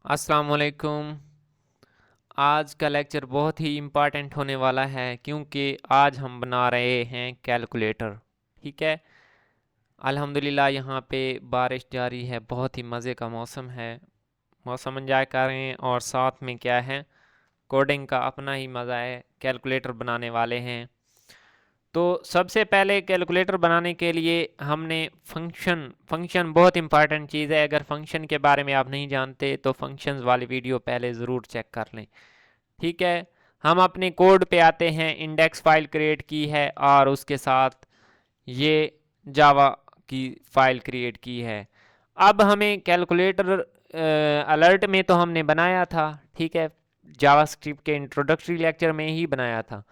अस्सलाम वालेकुम। आज का लेक्चर बहुत ही इम्पॉर्टेंट होने वाला है क्योंकि आज हम बना रहे हैं कैलकुलेटर। ठीक है। अल्हम्दुलिल्लाह यहाँ पे बारिश जारी है, बहुत ही मज़े का मौसम है। मौसम एंजॉय कर रहे हैं और साथ में क्या है, कोडिंग का अपना ही मज़ा है। कैलकुलेटर बनाने वाले हैं। तो सबसे पहले कैलकुलेटर बनाने के लिए हमने फंक्शन बहुत इंपॉर्टेंट चीज़ है। अगर फंक्शन के बारे में आप नहीं जानते तो फंक्शंस वाली वीडियो पहले ज़रूर चेक कर लें। ठीक है। हम अपने कोड पे आते हैं, इंडेक्स फाइल क्रिएट की है और उसके साथ ये जावा की फाइल क्रिएट की है। अब हमें कैलकुलेटर अलर्ट में तो हमने बनाया था, ठीक है, जावास्क्रिप्ट के इंट्रोडक्टरी लेक्चर में ही बनाया था।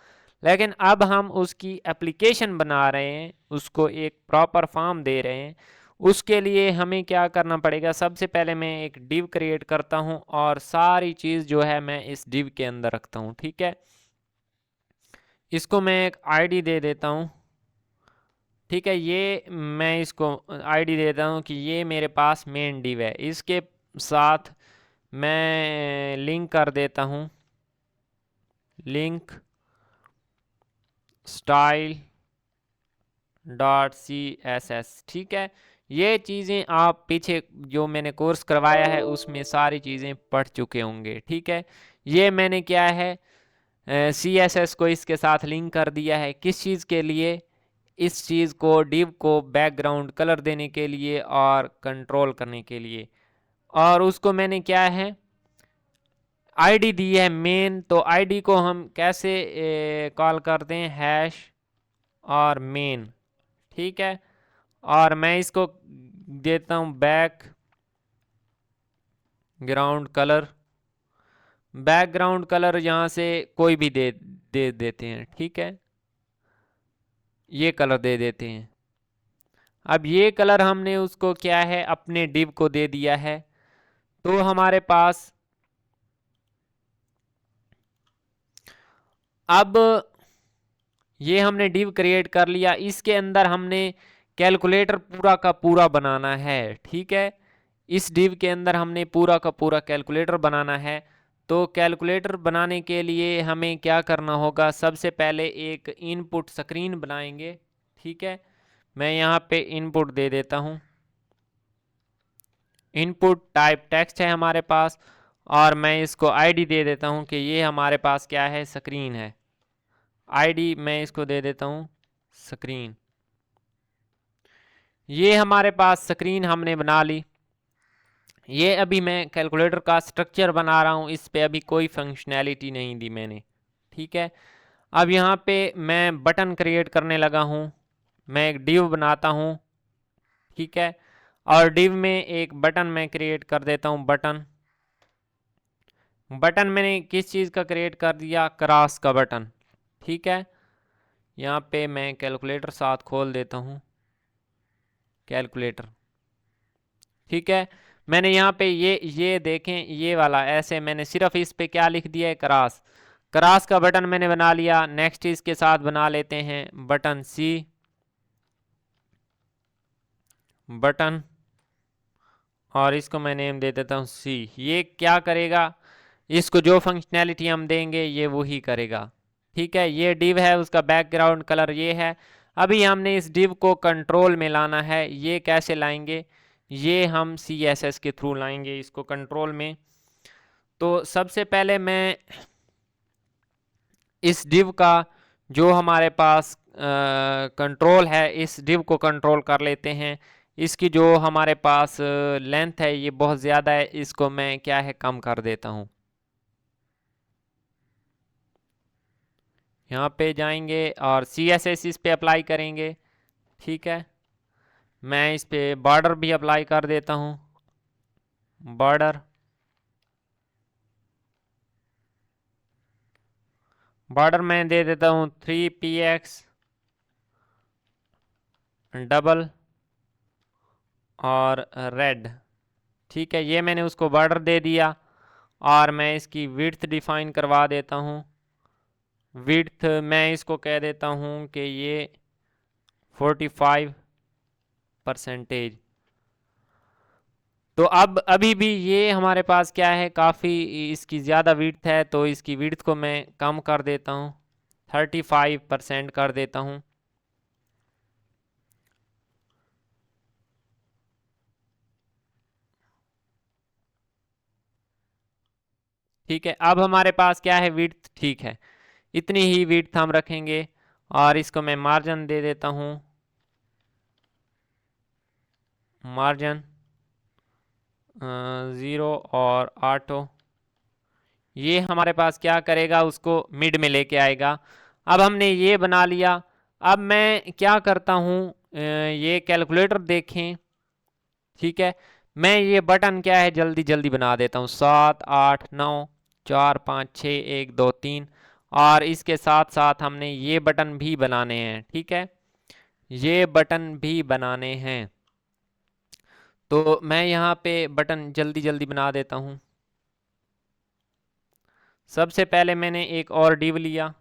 लेकिन अब हम उसकी एप्लीकेशन बना रहे हैं, उसको एक प्रॉपर फॉर्म दे रहे हैं। उसके लिए हमें क्या करना पड़ेगा, सबसे पहले मैं एक डिव क्रिएट करता हूं और सारी चीज़ जो है मैं इस डिव के अंदर रखता हूं। ठीक है। इसको मैं एक आईडी दे देता हूं। ठीक है, ये मैं इसको आईडी देता हूं कि ये मेरे पास मेन डिव है। इसके साथ मैं लिंक कर देता हूं, लिंक स्टाइल .css। ठीक है। ये चीज़ें आप पीछे जो मैंने कोर्स करवाया है उसमें सारी चीज़ें पढ़ चुके होंगे। ठीक है। ये मैंने क्या है, CSS को इसके साथ लिंक कर दिया है। किस चीज़ के लिए, इस चीज़ को डिव को बैकग्राउंड कलर देने के लिए और कंट्रोल करने के लिए। और उसको मैंने क्या है, आईडी दी है मेन। तो आईडी को हम कैसे कॉल करते हैं, हैश और मेन। ठीक है। और मैं इसको देता हूँ बैकग्राउंड कलर। बैकग्राउंड कलर यहाँ से कोई भी दे देते हैं। ठीक है, ये कलर दे देते हैं। अब ये कलर हमने उसको क्या है, अपने डिव को दे दिया है। तो हमारे पास अब ये हमने डिव क्रिएट कर लिया। इसके अंदर हमने कैलकुलेटर पूरा का पूरा बनाना है। ठीक है। इस डिव के अंदर हमने पूरा का पूरा कैलकुलेटर बनाना है। तो कैलकुलेटर बनाने के लिए हमें क्या करना होगा, सबसे पहले एक इनपुट स्क्रीन बनाएंगे। ठीक है। मैं यहाँ पे इनपुट दे देता हूँ। इनपुट टाइप टेक्स्ट है हमारे पास और मैं इसको आईडी दे देता हूँ कि ये हमारे पास क्या है, स्क्रीन है। आईडी मैं इसको दे देता हूँ स्क्रीन। ये हमारे पास स्क्रीन हमने बना ली। ये अभी मैं कैलकुलेटर का स्ट्रक्चर बना रहा हूँ, इस पे अभी कोई फंक्शनैलिटी नहीं दी मैंने। ठीक है। अब यहाँ पे मैं बटन क्रिएट करने लगा हूँ। मैं एक डिव बनाता हूँ। ठीक है। और डिव में एक बटन मैं क्रिएट कर देता हूँ। बटन बटन मैंने किस चीज़ का क्रिएट कर दिया, क्रॉस का बटन। ठीक है। यहाँ पे मैं कैलकुलेटर साथ खोल देता हूँ, कैलकुलेटर। ठीक है। मैंने यहाँ पे ये देखें, ये वाला ऐसे मैंने सिर्फ इस पे क्या लिख दिया है, क्रॉस। क्रॉस का बटन मैंने बना लिया। नेक्स्ट इसके साथ बना लेते हैं बटन सी, बटन, और इसको मैं नेम दे देता हूँ सी। ये क्या करेगा, इसको जो फंक्शनैलिटी हम देंगे ये वही करेगा। ठीक है। ये डिव है, उसका बैकग्राउंड कलर ये है। अभी हमने इस डिव को कंट्रोल में लाना है। ये कैसे लाएंगे, ये हम CSS के थ्रू लाएंगे इसको कंट्रोल में। तो सबसे पहले मैं इस डिव का जो हमारे पास कंट्रोल है, इस डिव को कंट्रोल कर लेते हैं। इसकी जो हमारे पास लेंथ है ये बहुत ज़्यादा है, इसको मैं क्या है, कम कर देता हूँ। यहाँ पे जाएंगे और CSS इस पे अप्लाई करेंगे। ठीक है। मैं इस पे बॉर्डर भी अप्लाई कर देता हूँ, बॉर्डर। बॉर्डर मैं दे देता हूँ 3px डबल और रेड। ठीक है। ये मैंने उसको बॉर्डर दे दिया और मैं इसकी विड्थ डिफाइन करवा देता हूँ। विड्थ मैं इसको कह देता हूँ कि ये 45%। तो अब अभी भी ये हमारे पास क्या है, काफ़ी इसकी ज़्यादा विड्थ है, तो इसकी विड्थ को मैं कम कर देता हूँ, 35% कर देता हूँ। ठीक है, अब हमारे पास क्या है, विड्थ ठीक है, इतनी ही विड्थ हम रखेंगे। और इसको मैं मार्जिन दे देता हूँ, मार्जिन 0 और ऑटो। ये हमारे पास क्या करेगा, उसको मिड में लेके आएगा। अब हमने ये बना लिया। अब मैं क्या करता हूँ, ये कैलकुलेटर देखें। ठीक है, मैं ये बटन क्या है जल्दी जल्दी बना देता हूँ, 7 8 9 4 5 6 1 2 3। और इसके साथ साथ हमने ये बटन भी बनाने हैं। ठीक है, ये बटन भी बनाने हैं, तो मैं यहाँ पे बटन जल्दी जल्दी बना देता हूँ। सबसे पहले मैंने एक और डिव लिया।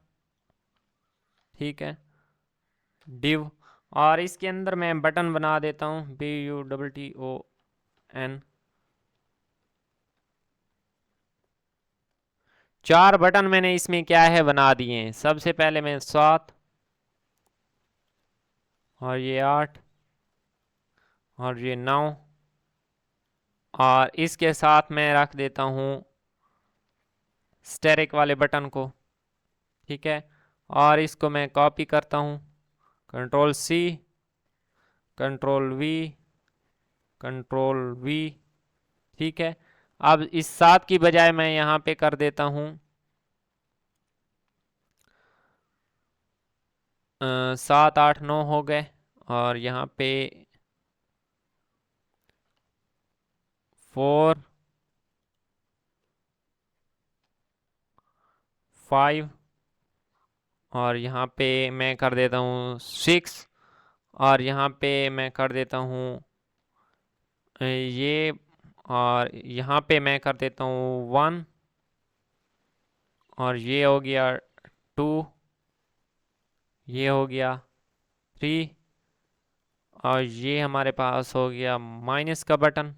ठीक है, डिव, और इसके अंदर मैं बटन बना देता हूँ, BUTTON। 4 बटन मैंने इसमें क्या है बना दिए हैं। सबसे पहले मैं 7 और ये 8 और ये 9, और इसके साथ मैं रख देता हूँ स्टेरिक वाले बटन को। ठीक है, और इसको मैं कॉपी करता हूँ, Ctrl+C, Ctrl+V, Ctrl+V। ठीक है, अब इस 7 की बजाय मैं यहाँ पे कर देता हूँ 7 8 9 हो गए, और यहाँ पे 4 5, और यहाँ पे मैं कर देता हूँ 6, और यहाँ पे मैं कर देता हूँ ये, और यहाँ पे मैं कर देता हूँ 1, और ये हो गया 2, ये हो गया 3, और ये हमारे पास हो गया माइनस का बटन।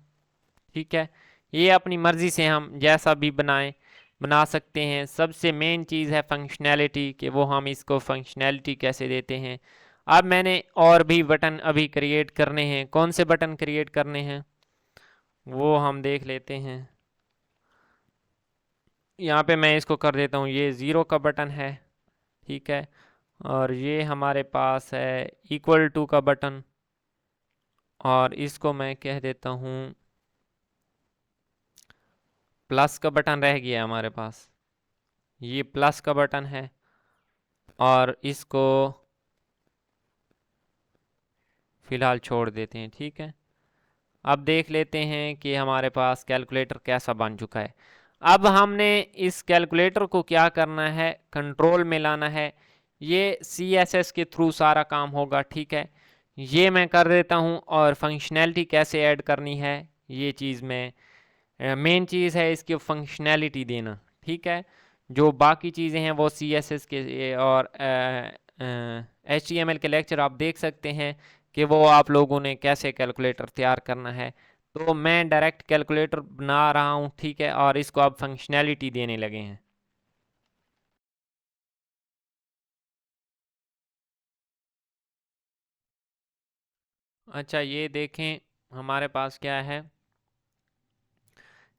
ठीक है, ये अपनी मर्ज़ी से हम जैसा भी बना सकते हैं। सबसे मेन चीज़ है फंक्शनैलिटी, कि वो हम इसको फंक्शनैलिटी कैसे देते हैं। अब मैंने और भी बटन अभी क्रिएट करने हैं। कौन से बटन क्रिएट करने हैं वो हम देख लेते हैं। यहाँ पे मैं इसको कर देता हूँ, ये 0 का बटन है। ठीक है, और ये हमारे पास है इक्वल टू का बटन, और इसको मैं कह देता हूँ प्लस का बटन रह गया हमारे पास, ये प्लस का बटन है, और इसको फ़िलहाल छोड़ देते हैं। ठीक है, अब देख लेते हैं कि हमारे पास कैलकुलेटर कैसा बन चुका है। अब हमने इस कैलकुलेटर को क्या करना है, कंट्रोल में लाना है। ये CSS के थ्रू सारा काम होगा। ठीक है, ये मैं कर देता हूँ, और फंक्शनैलिटी कैसे ऐड करनी है, ये चीज़ मैं, मेन चीज़ है इसकी फंक्शनैलिटी देना। ठीक है, जो बाकी चीज़ें हैं वो CSS के और HTML के लेक्चर आप देख सकते हैं कि वो आप लोगों ने कैसे कैलकुलेटर तैयार करना है। तो मैं डायरेक्ट कैलकुलेटर बना रहा हूँ। ठीक है, और इसको आप फंक्शनैलिटी देने लगे हैं। अच्छा, ये देखें हमारे पास क्या है,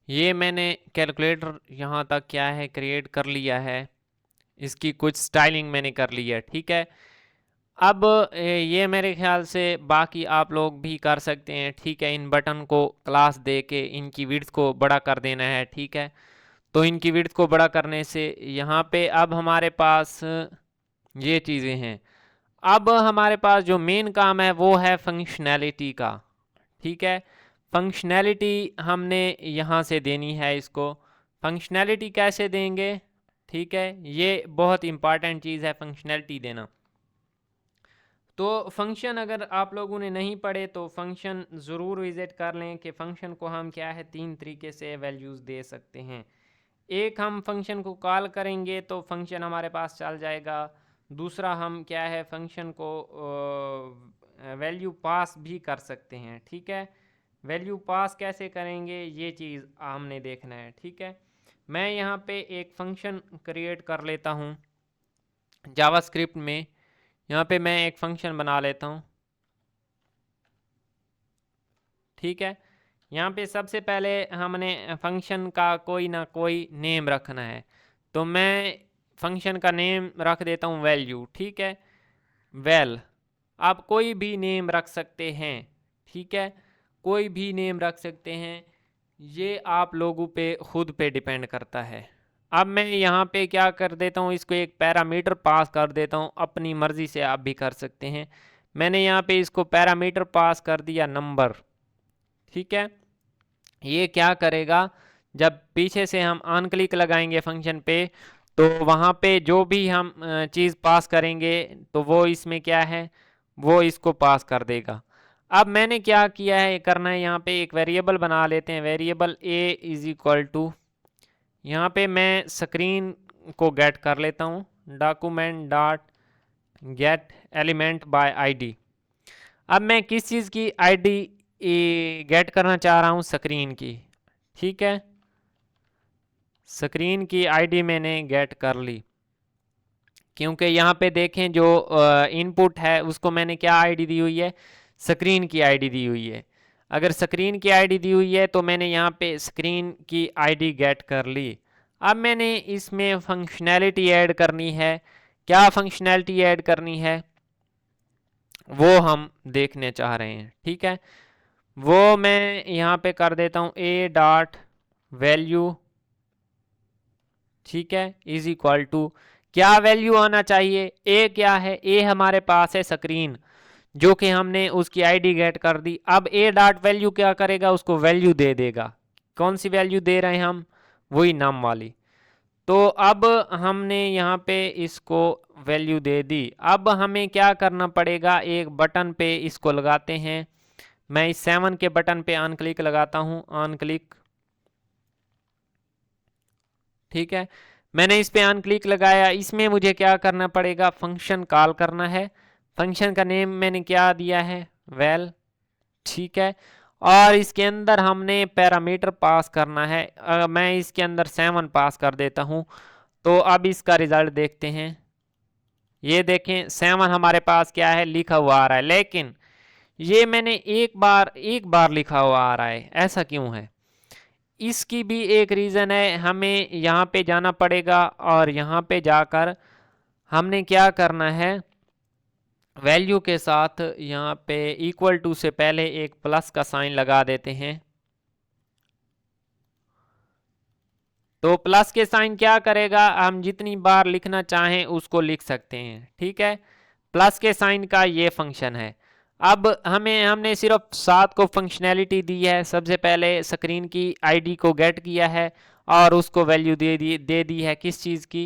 ये मैंने कैलकुलेटर यहाँ तक क्या है क्रिएट कर लिया है। इसकी कुछ स्टाइलिंग मैंने कर ली है। ठीक है, अब ये मेरे ख्याल से बाकी आप लोग भी कर सकते हैं। ठीक है, इन बटन को क्लास दे के इनकी विड्थ को बड़ा कर देना है। ठीक है, तो इनकी विड्थ को बड़ा करने से यहाँ पे अब हमारे पास ये चीज़ें हैं। अब हमारे पास जो मेन काम है वो है फंक्शनैलिटी का। ठीक है, फंक्शनैलिटी हमने यहाँ से देनी है इसको। फंक्शनैलिटी कैसे देंगे, ठीक है, ये बहुत इंपॉर्टेंट चीज़ है फंक्शनैलिटी देना। तो फंक्शन अगर आप लोगों ने नहीं पढ़े तो फंक्शन ज़रूर विज़िट कर लें कि फ़ंक्शन को हम क्या है 3 तरीके से वैल्यूज़ दे सकते हैं। एक, हम फंक्शन को कॉल करेंगे तो फंक्शन हमारे पास चल जाएगा। दूसरा, हम क्या है फंक्शन को वैल्यू पास भी कर सकते हैं। ठीक है, वैल्यू पास कैसे करेंगे ये चीज़ हमने देखना है। ठीक है, मैं यहाँ पे एक फंक्शन क्रिएट कर लेता हूँ जावास्क्रिप्ट में। यहाँ पे मैं एक फंक्शन बना लेता हूँ। ठीक है, यहाँ पे सबसे पहले हमने फंक्शन का कोई ना कोई नेम रखना है, तो मैं फंक्शन का नेम रख देता हूँ वैल्यू। ठीक है, वेल आप कोई भी नेम रख सकते हैं। ठीक है, कोई भी नेम रख सकते हैं, ये आप लोगों पे खुद पे डिपेंड करता है। अब मैं यहाँ पे क्या कर देता हूँ, इसको एक पैरामीटर पास कर देता हूँ, अपनी मर्ज़ी से आप भी कर सकते हैं। मैंने यहाँ पे इसको पैरामीटर पास कर दिया नंबर। ठीक है, ये क्या करेगा, जब पीछे से हम ऑन क्लिक लगाएंगे फंक्शन पे, तो वहाँ पे जो भी हम चीज़ पास करेंगे तो वो इसमें क्या है, वो इसको पास कर देगा। अब मैंने क्या किया है, करना है, यहाँ पे एक वेरिएबल बना लेते हैं, variable a is equal to, यहाँ पे मैं स्क्रीन को गेट कर लेता हूँ, document dot get element by ID. अब मैं किस चीज़ की आईडी गेट करना चाह रहा हूँ, स्क्रीन की। ठीक है, स्क्रीन की आईडी मैंने गेट कर ली, क्योंकि यहाँ पे देखें जो इनपुट है उसको मैंने क्या आईडी दी हुई है, स्क्रीन की आईडी दी हुई है। अगर स्क्रीन की आईडी दी हुई है तो मैंने यहाँ पे स्क्रीन की आईडी गेट कर ली। अब मैंने इसमें फंक्शनैलिटी ऐड करनी है। क्या फंक्शनैलिटी ऐड करनी है वो हम देखने चाह रहे हैं। ठीक है, वो मैं यहाँ पे कर देता हूँ a डॉट वैल्यू। ठीक है, इज इक्वल टू, क्या वैल्यू आना चाहिए, a क्या है, a हमारे पास है स्क्रीन, जो कि हमने उसकी आईडी गेट कर दी। अब a डॉट वैल्यू क्या करेगा, उसको वैल्यू दे देगा। कौन सी वैल्यू दे रहे हैं हम, वही नाम वाली। तो अब हमने यहाँ पे इसको वैल्यू दे दी। अब हमें क्या करना पड़ेगा, एक बटन पे इसको लगाते हैं। मैं इस 7 के बटन पे ऑन क्लिक लगाता हूँ, ऑन क्लिक। ठीक है, मैंने इस पे ऑन क्लिक लगाया। इसमें मुझे क्या करना पड़ेगा, फंक्शन कॉल करना है। फंक्शन का नेम मैंने क्या दिया है, वेल। ठीक है, और इसके अंदर हमने पैरामीटर पास करना है। मैं इसके अंदर 7 पास कर देता हूँ। तो अब इसका रिजल्ट देखते हैं। ये देखें 7 हमारे पास क्या है, लिखा हुआ आ रहा है, लेकिन ये मैंने एक बार लिखा हुआ आ रहा है, ऐसा क्यों है। इसकी भी एक रीज़न है, हमें यहाँ पे जाना पड़ेगा और यहाँ पे जाकर हमने क्या करना है, वैल्यू के साथ यहाँ पे इक्वल टू से पहले एक प्लस का साइन लगा देते हैं। तो प्लस के साइन क्या करेगा, हम जितनी बार लिखना चाहें उसको लिख सकते हैं। ठीक है, प्लस के साइन का ये फंक्शन है। अब हमने सिर्फ 7 को फंक्शनैलिटी दी है। सबसे पहले स्क्रीन की आईडी को गेट किया है और उसको वैल्यू दे दी है किस चीज़ की,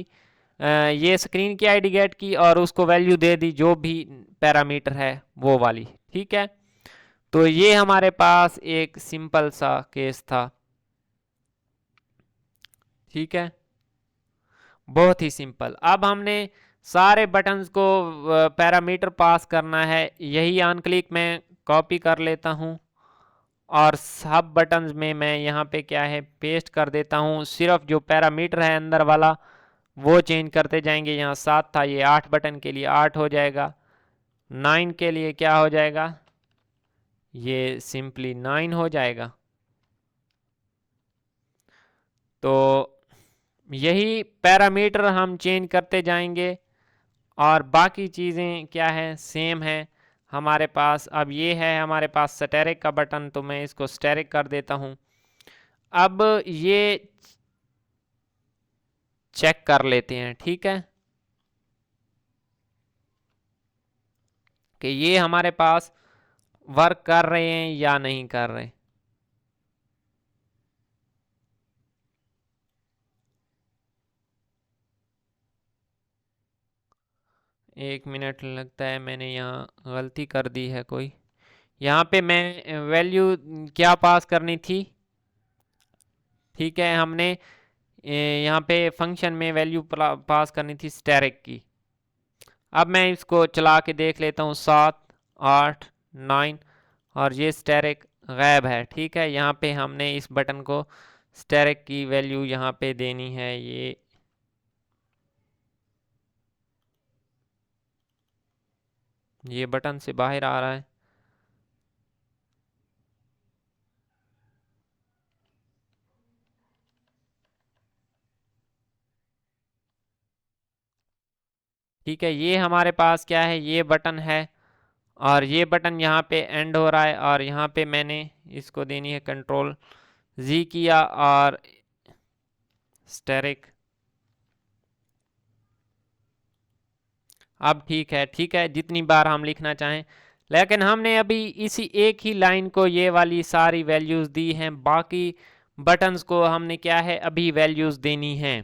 ये स्क्रीन की आईडी गेट की और उसको वैल्यू दे दी जो भी पैरामीटर है वो वाली। ठीक है, तो ये हमारे पास एक सिंपल सा केस था। ठीक है, बहुत ही सिंपल। अब हमने सारे बटन्स को पैरामीटर पास करना है। यही ऑन क्लिक मैं कॉपी कर लेता हूँ और सब बटन्स में मैं यहाँ पे क्या है पेस्ट कर देता हूँ। सिर्फ जो पैरामीटर है अंदर वाला वो चेंज करते जाएंगे। यहाँ 7 था, ये 8 बटन के लिए 8 हो जाएगा। 9 के लिए क्या हो जाएगा, ये सिंपली 9 हो जाएगा। तो यही पैरामीटर हम चेंज करते जाएंगे और बाकी चीज़ें क्या है, सेम है हमारे पास। अब ये है हमारे पास स्टैटिक का बटन, तो मैं इसको स्टैटिक कर देता हूँ। अब ये चेक कर लेते हैं। ठीक है, कि ये हमारे पास वर्क कर रहे हैं या नहीं कर रहे। एक मिनट लगता है, मैंने यहाँ गलती कर दी है कोई। यहाँ पे मैं वैल्यू क्या पास करनी थी, ठीक है, हमने यहाँ पे फंक्शन में वैल्यू पास करनी थी स्टैटिक की। अब मैं इसको चला के देख लेता हूँ, 7 8 9 और ये स्टैटिक गायब है। ठीक है, यहाँ पे हमने इस बटन को स्टैटिक की वैल्यू यहाँ पे देनी है, ये बटन से बाहर आ रहा है। ठीक है, ये हमारे पास क्या है, ये बटन है और ये बटन यहाँ पे एंड हो रहा है और यहाँ पे मैंने इसको देनी है कंट्रोल जी किया और स्टैटिक। अब ठीक है जितनी बार हम लिखना चाहें, लेकिन हमने अभी इसी एक ही लाइन को ये वाली सारी वैल्यूज़ दी हैं, बाकी बटन्स को हमने क्या है अभी वैल्यूज़ देनी है।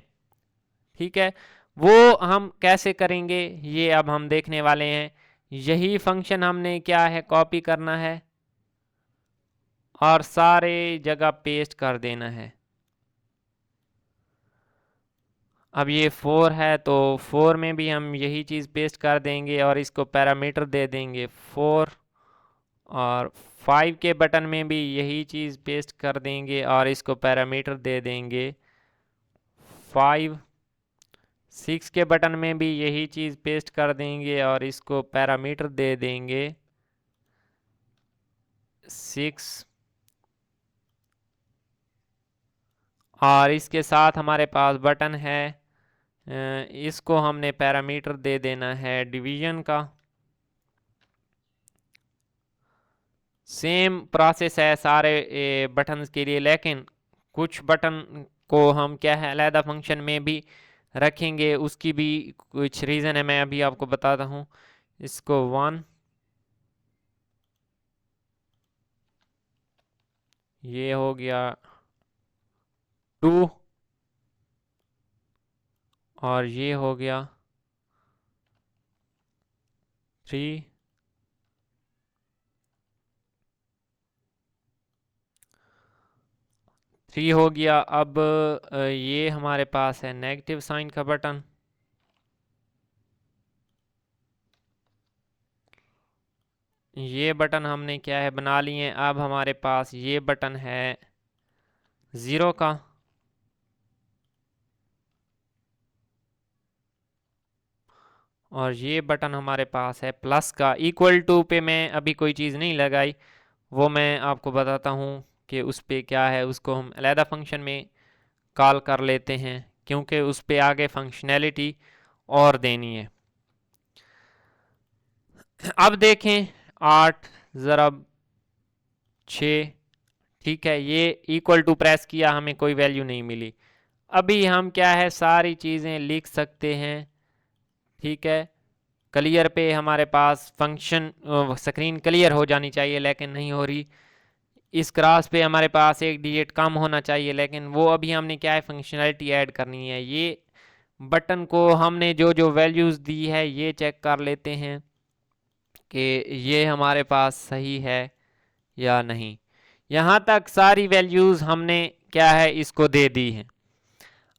ठीक है, वो हम कैसे करेंगे ये अब हम देखने वाले हैं। यही फंक्शन हमने क्या है कॉपी करना है और सारे जगह पेस्ट कर देना है। अब ये 4 है तो 4 में भी हम यही चीज़ पेस्ट कर देंगे और इसको पैरामीटर दे देंगे 4, और 5 के बटन में भी यही चीज़ पेस्ट कर देंगे और इसको पैरामीटर दे देंगे 5। 6 के बटन में भी यही चीज़ पेस्ट कर देंगे और इसको पैरामीटर दे देंगे 6, और इसके साथ हमारे पास बटन है, इसको हमने पैरामीटर दे देना है डिवीज़न का। सेम प्रोसेस है सारे बटन्स के लिए, लेकिन कुछ बटन को हम क्या है अलहदा फंक्शन में भी रखेंगे, उसकी भी कुछ रीज़न है, मैं अभी आपको बताता हूँ। इसको 1, ये हो गया 2 और ये हो गया 3, हो गया। अब ये हमारे पास है नेगेटिव साइन का बटन, ये बटन हमने क्या है बना लिए। अब हमारे पास ये बटन है 0 का, और ये बटन हमारे पास है प्लस का। इक्वल टू पे मैं अभी कोई चीज़ नहीं लगाई, वो मैं आपको बताता हूँ कि उस पे क्या है, उसको हम अलहदा फंक्शन में कॉल कर लेते हैं क्योंकि उस पे आगे फंक्शनैलिटी और देनी है। अब देखें 8 ज़रब 6, ठीक है, ये इक्वल टू प्रेस किया, हमें कोई वैल्यू नहीं मिली। अभी हम क्या है सारी चीज़ें लिख सकते हैं। ठीक है, क्लियर पे हमारे पास फंक्शन स्क्रीन क्लियर हो जानी चाहिए लेकिन नहीं हो रही। इस क्रॉस पे हमारे पास एक डिजिट कम होना चाहिए, लेकिन वो अभी हमने क्या है फंक्शनैलिटी ऐड करनी है। ये बटन को हमने जो जो वैल्यूज़ दी है ये चेक कर लेते हैं कि ये हमारे पास सही है या नहीं। यहाँ तक सारी वैल्यूज़ हमने क्या है इसको दे दी हैं।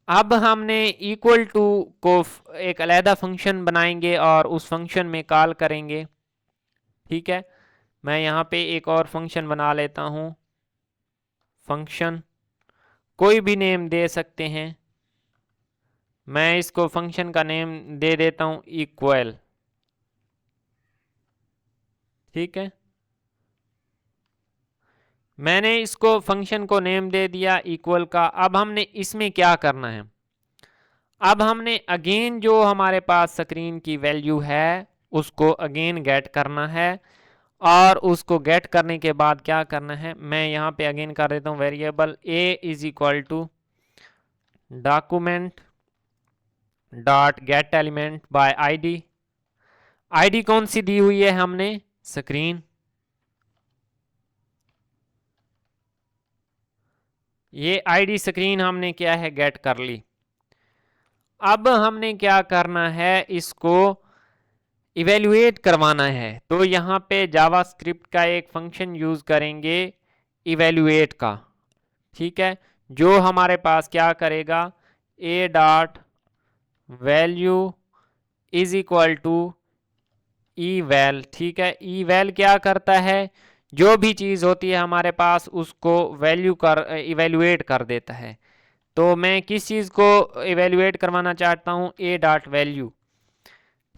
अब हमने इक्वल टू को एक अलहदा फंक्शन बनाएंगे और उस फंक्शन में कॉल करेंगे। ठीक है, मैं यहाँ पे एक और फंक्शन बना लेता हूँ, फंक्शन कोई भी नेम दे सकते हैं। मैं इसको फंक्शन का नेम दे देता हूँ इक्वल। ठीक है, मैंने इसको फंक्शन को नेम दे दिया इक्वल का। अब हमने इसमें क्या करना है, अब हमने अगेन जो हमारे पास स्क्रीन की वैल्यू है उसको अगेन गेट करना है, और उसको गेट करने के बाद क्या करना है, मैं यहाँ पे अगेन कर देता हूँ variable a is equal to document dot get element by ID. ID कौन सी दी हुई है हमने, स्क्रीन। ये आईडी स्क्रीन हमने क्या है गेट कर ली। अब हमने क्या करना है, इसको इवेल्युएट करवाना है, तो यहाँ पे जावास्क्रिप्ट का एक फंक्शन यूज करेंगे इवेल्युएट का। ठीक है, जो हमारे पास क्या करेगा, a dot value is equal to eval। ठीक है, eval क्या करता है, जो भी चीज़ होती है हमारे पास उसको इवेल्युएट कर देता है। तो मैं किस चीज़ को इवेल्युएट करवाना चाहता हूँ, ए डॉट वैल्यू।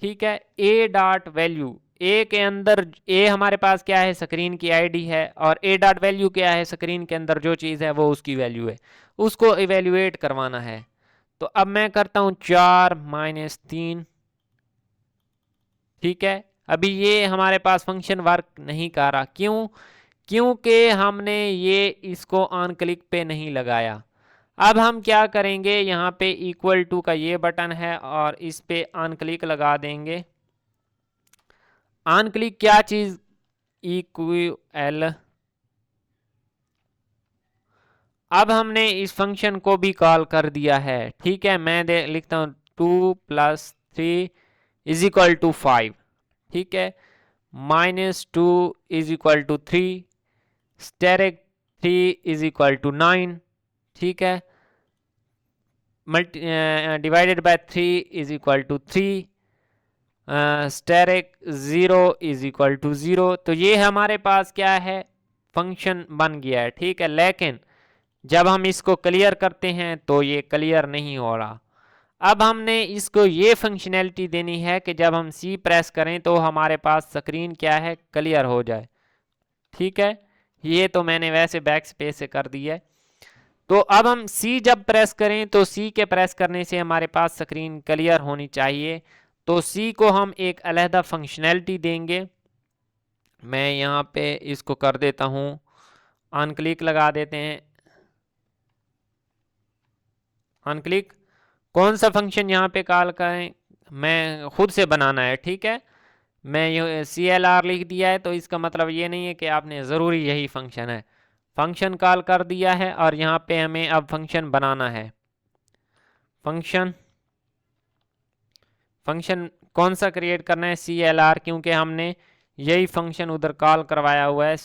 ठीक है, ए डॉट वैल्यू, ए के अंदर ए हमारे पास क्या है, स्क्रीन की आईडी है, और ए डॉट वैल्यू क्या है, स्क्रीन के अंदर जो चीज़ है वो उसकी वैल्यू है, उसको इवेल्युएट करवाना है। तो अब मैं करता हूँ 4 - 3। ठीक है, अभी ये हमारे पास फंक्शन वर्क नहीं कर रहा, क्यों? क्योंकि हमने ये इसको ऑन क्लिक पे नहीं लगाया। अब हम क्या करेंगे, यहाँ पे इक्वल टू का ये बटन है और इस पे ऑन क्लिक लगा देंगे। ऑन क्लिक क्या चीज, इक्वल। अब हमने इस फंक्शन को भी कॉल कर दिया है। ठीक है, मैं लिखता हूँ 2 + 3 = 5। ठीक है, -2 = 3, स्टेरिक 3 = 9। ठीक है, डिवाइडेड बाय 3 = 3, स्टेरिक 0 = 0। तो ये हमारे पास क्या है, फंक्शन बन गया है। ठीक है, लेकिन जब हम इसको क्लियर करते हैं तो ये क्लियर नहीं हो रहा। अब हमने इसको ये फंक्शनैलिटी देनी है कि जब हम सी प्रेस करें तो हमारे पास स्क्रीन क्या है, क्लियर हो जाए। ठीक है, ये तो मैंने वैसे बैक स्पेस से कर दिया है। तो अब हम सी जब प्रेस करें तो सी के प्रेस करने से हमारे पास स्क्रीन क्लियर होनी चाहिए। तो सी को हम एक अलहदा फंक्शनैलिटी देंगे। मैं यहाँ पे इसको कर देता हूँ, ऑन क्लिक लगा देते हैं। ऑन क्लिक कौन सा फंक्शन यहाँ पे कॉल करें, मैं खुद से बनाना है। ठीक है, मैं ये CLR लिख दिया है, तो इसका मतलब ये नहीं है कि आपने ज़रूरी यही फंक्शन है। फंक्शन कॉल कर दिया है और यहाँ पे हमें अब फंक्शन बनाना है। फंक्शन कौन सा क्रिएट करना है, CLR, क्योंकि हमने यही फंक्शन उधर कॉल करवाया हुआ है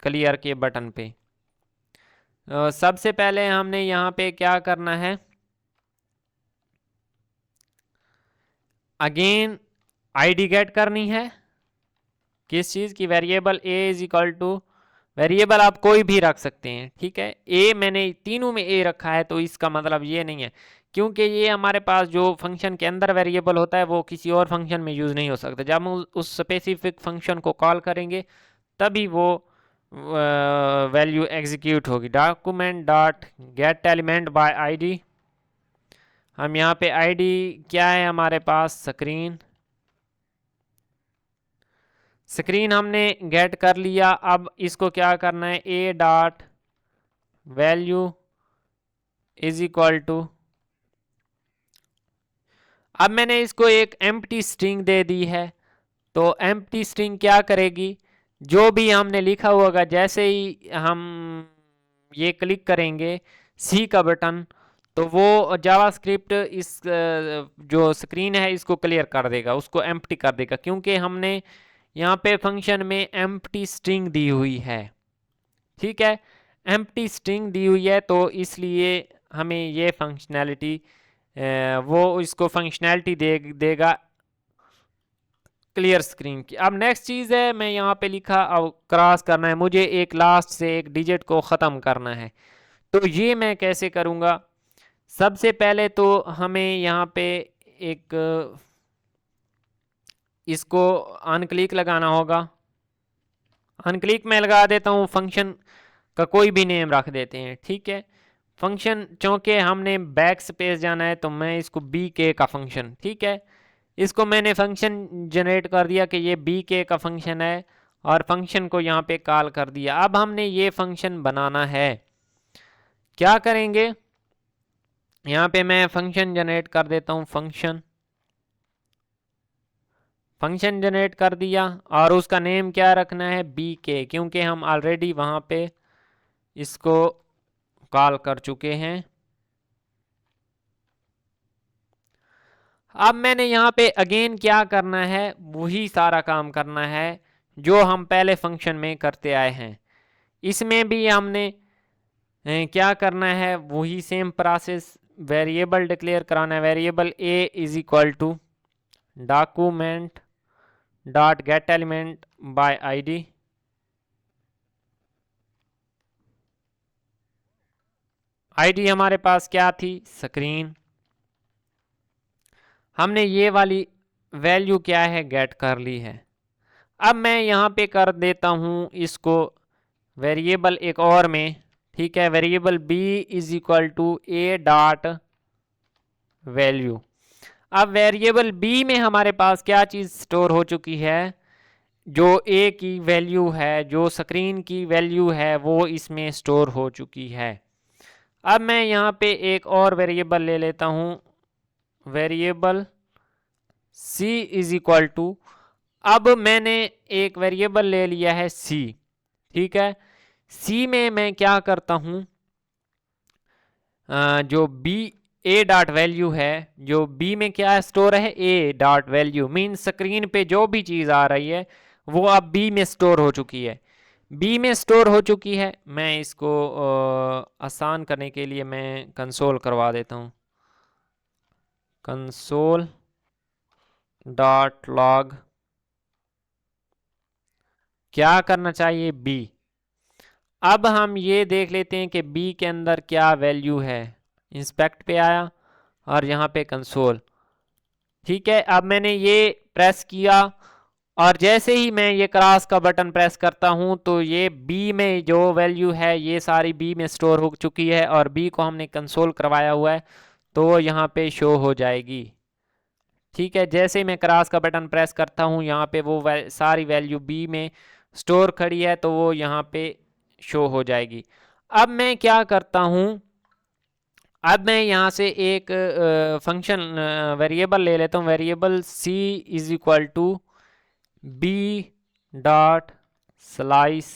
क्लियर के बटन पे। सबसे पहले हमने यहाँ पे क्या करना है, अगेन आईडी गेट करनी है। किस चीज़ की, वेरिएबल A = वेरिएबल आप कोई भी रख सकते हैं। ठीक है, ए मैंने तीनों में ए रखा है, तो इसका मतलब ये नहीं है, क्योंकि ये हमारे पास जो फंक्शन के अंदर वेरिएबल होता है वो किसी और फंक्शन में यूज़ नहीं हो सकता। जब हम उस स्पेसिफिक फंक्शन को कॉल करेंगे तभी वो वैल्यू एग्जीक्यूट होगी। Document dot get element by ID, हम यहाँ पे आईडी क्या है हमारे पास, स्क्रीन हमने गेट कर लिया। अब इसको क्या करना है, ए डॉट वैल्यू = अब मैंने इसको एक एम्प्टी स्ट्रिंग दे दी है। तो एम्प्टी स्ट्रिंग क्या करेगी, जो भी हमने लिखा होगा, जैसे ही हम ये क्लिक करेंगे सी का बटन, तो वो जावास्क्रिप्ट इस जो स्क्रीन है इसको क्लियर कर देगा, उसको एम्प्टी कर देगा, क्योंकि हमने यहाँ पे फंक्शन में एम्प्टी स्ट्रिंग दी हुई है। ठीक है, एम्प्टी स्ट्रिंग दी हुई है, तो इसलिए हमें ये फंक्शनैलिटी वो इसको फंक्शनैलिटी देगा क्लियर स्क्रीन की। अब नेक्स्ट चीज़ है, मैं यहाँ पे लिखा अब क्रॉस करना है, मुझे एक लास्ट से एक डिजिट को ख़त्म करना है। तो ये मैं कैसे करूँगा, सबसे पहले तो हमें यहाँ पे एक इसको ऑन क्लिक लगाना होगा। ऑन क्लिक में लगा देता हूँ, फंक्शन का कोई भी नेम रख देते हैं। ठीक है, फंक्शन चूँकि हमने बैक स्पेस जाना है तो मैं इसको BK का फंक्शन, ठीक है, इसको मैंने फंक्शन जनरेट कर दिया कि ये BK का फंक्शन है और फंक्शन को यहाँ पे कॉल कर दिया। अब हमने ये फंक्शन बनाना है, क्या करेंगे, यहाँ पे मैं फंक्शन जनरेट कर देता हूँ। फंक्शन जनरेट कर दिया और उसका नेम क्या रखना है, BK, क्योंकि हम ऑलरेडी वहाँ पे इसको कॉल कर चुके हैं। अब मैंने यहाँ पे अगेन क्या करना है, वही सारा काम करना है जो हम पहले फंक्शन में करते आए हैं। इसमें भी हमने क्या करना है, वही सेम प्रोसेस, वेरिएबल डिक्लेयर कराना है। Variable A = document dot get element by ID. ID हमारे पास क्या थी, स्क्रीन। हमने ये वाली वैल्यू क्या है गेट कर ली है। अब मैं यहाँ पे कर देता हूँ इसको वेरिएबल एक और में, ठीक है, variable b is equal to a dot value. अब वेरिएबल b में हमारे पास क्या चीज़ स्टोर हो चुकी है, जो a की वैल्यू है, जो स्क्रीन की वैल्यू है, वो इसमें स्टोर हो चुकी है। अब मैं यहाँ पे एक और वेरिएबल ले लेता हूँ, variable c is equal to, अब मैंने एक वेरिएबल ले लिया है c, ठीक है। c में मैं क्या करता हूँ, जो b a डॉट वैल्यू है, जो b में क्या स्टोर है, a dot value, mean screen पे जो भी चीज़ आ रही है वो अब b में स्टोर हो चुकी है, b में स्टोर हो चुकी है। मैं इसको आसान करने के लिए मैं कंसोल करवा देता हूँ, कंसोल डॉट लॉग। क्या करना चाहिए, b। अब हम ये देख लेते हैं कि b के अंदर क्या वैल्यू है। इंस्पेक्ट पे आया और यहाँ पे कंसोल, ठीक है। अब मैंने ये प्रेस किया और जैसे ही मैं ये क्रॉस का बटन प्रेस करता हूँ तो ये b में जो वैल्यू है ये सारी b में स्टोर हो चुकी है और b को हमने कंसोल करवाया हुआ है तो वो यहाँ पे शो हो जाएगी, ठीक है। जैसे ही मैं क्रॉस का बटन प्रेस करता हूँ यहाँ पे वो सारी वैल्यू b में स्टोर खड़ी है तो वो यहाँ पे शो हो जाएगी। अब मैं क्या करता हूँ, अब मैं यहाँ से एक फंक्शन वेरिएबल ले लेता हूँ, variable c is equal to b dot slice.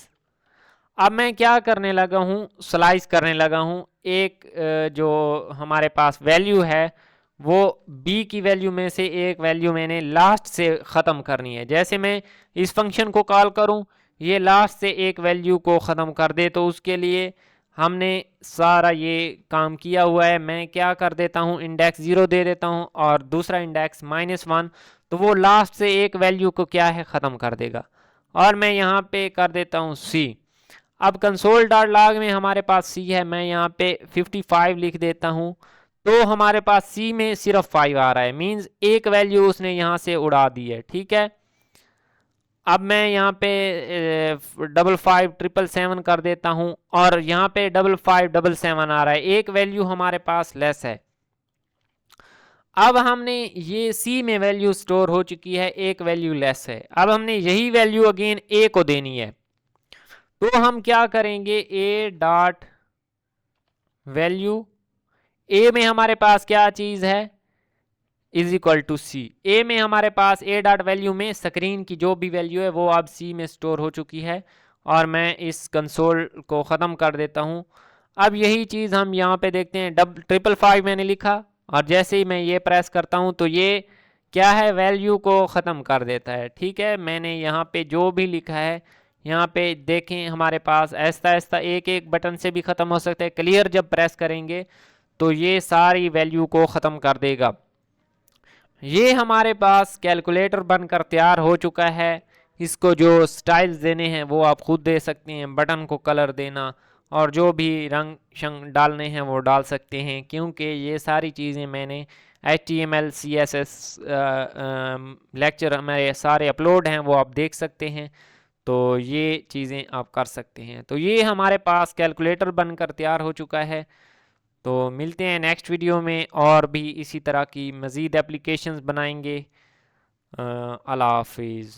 अब मैं क्या करने लगा हूँ, स्लाइस करने लगा हूँ। एक जो हमारे पास वैल्यू है वो b की वैल्यू में से एक वैल्यू मैंने लास्ट से ख़त्म करनी है। जैसे मैं इस फंक्शन को कॉल करूँ, ये लास्ट से एक वैल्यू को ख़त्म कर दे, तो उसके लिए हमने सारा ये काम किया हुआ है। मैं क्या कर देता हूँ, इंडेक्स 0 दे देता हूँ और दूसरा इंडेक्स -1, तो वो लास्ट से एक वैल्यू को क्या है ख़त्म कर देगा। और मैं यहाँ पे कर देता हूँ c। अब कंसोल डॉट लॉग में हमारे पास c है, मैं यहाँ पे 55 लिख देता हूँ तो हमारे पास c में सिर्फ 5 आ रहा है, मींस एक वैल्यू उसने यहाँ से उड़ा दी है, ठीक है। अब मैं यहाँ पे 5557 कर देता हूँ और यहाँ पे 5577 आ रहा है, एक वैल्यू हमारे पास लेस है। अब हमने ये c में वैल्यू स्टोर हो चुकी है, एक वैल्यू लेस है। अब हमने यही वैल्यू अगेन a को देनी है, तो हम क्या करेंगे, a डॉट वैल्यू, a में हमारे पास क्या चीज़ है, इज इक्वल टू सी। ए में हमारे पास a डॉट वैल्यू में स्क्रीन की जो भी वैल्यू है वो अब c में स्टोर हो चुकी है और मैं इस कंसोल को ख़त्म कर देता हूँ। अब यही चीज़ हम यहाँ पे देखते हैं, 555 मैंने लिखा और जैसे ही मैं ये प्रेस करता हूँ तो ये क्या है, वैल्यू को ख़त्म कर देता है, ठीक है। मैंने यहाँ पे जो भी लिखा है यहाँ पे देखें, हमारे पास ऐसा ऐसा एक एक बटन से भी ख़त्म हो सकता है। क्लियर जब प्रेस करेंगे तो ये सारी वैल्यू को ख़त्म कर देगा। ये हमारे पास कैलकुलेटर बनकर तैयार हो चुका है। इसको जो स्टाइल्स देने हैं वो आप खुद दे सकते हैं, बटन को कलर देना और जो भी रंग शंग डालने हैं वो डाल सकते हैं, क्योंकि ये सारी चीज़ें मैंने HTML CSS लेक्चर हमारे सारे अपलोड हैं, वो आप देख सकते हैं। तो ये चीज़ें आप कर सकते हैं। तो ये हमारे पास कैलकुलेटर बनकर तैयार हो चुका है। तो मिलते हैं नेक्स्ट वीडियो में और भी इसी तरह की मज़ीद एप्लीकेशंस बनाएंगे। अल्लाह हाफिज़।